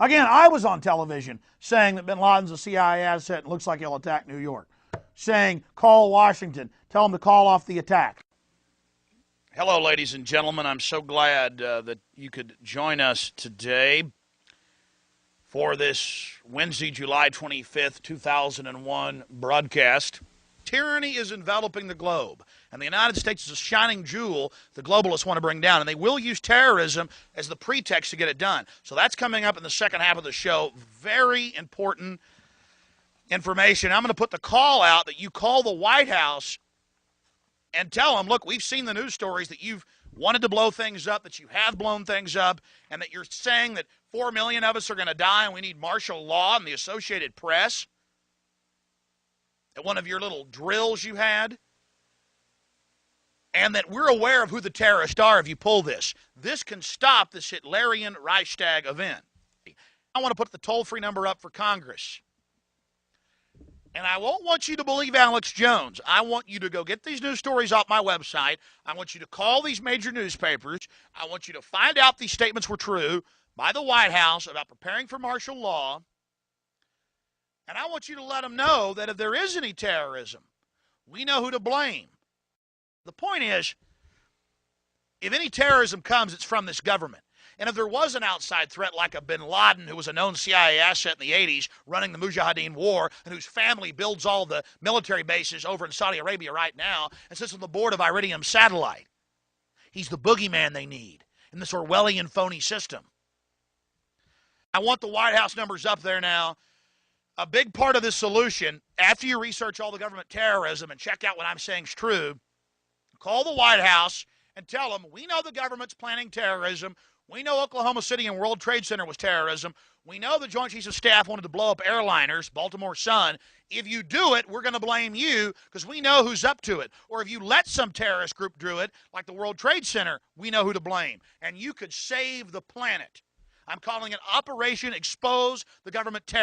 Again, I was on television saying that bin Laden's a CIA asset and looks like he'll attack New York. Saying, call Washington, tell them to call off the attack. Hello, ladies and gentlemen. I'm so glad that you could join us today for this Wednesday, July 25th, 2001 broadcast. Tyranny is enveloping the globe, and the United States is a shining jewel the globalists want to bring down, and they will use terrorism as the pretext to get it done. So that's coming up in the second half of the show. Very important information. I'm going to put the call out that you call the White House and tell them, look, we've seen the news stories that you've wanted to blow things up, that you have blown things up, and that you're saying that 4 million of us are going to die and we need martial law and the Associated Press at one of your little drills you had, and that we're aware of who the terrorists are if you pull this. This can stop this Hitlerian Reichstag event. I want to put the toll-free number up for Congress. And I won't want you to believe Alex Jones. I want you to go get these news stories off my website. I want you to call these major newspapers. I want you to find out these statements were true by the White House about preparing for martial law. And I want you to let them know that if there is any terrorism, we know who to blame. The point is, if any terrorism comes, it's from this government. And if there was an outside threat like a bin Laden, who was a known CIA asset in the 80s, running the Mujahideen war, and whose family builds all the military bases over in Saudi Arabia right now, and sits on the board of Iridium Satellite, he's the boogeyman they need in this Orwellian phony system. I want the White House numbers up there now. A big part of this solution, after you research all the government terrorism and check out what I'm saying is true, call the White House and tell them, we know the government's planning terrorism. We know Oklahoma City and World Trade Center was terrorism. We know the Joint Chiefs of Staff wanted to blow up airliners, Baltimore Sun. If you do it, we're going to blame you because we know who's up to it. Or if you let some terrorist group do it, like the World Trade Center, we know who to blame. And you could save the planet. I'm calling it Operation Expose the Government Terror.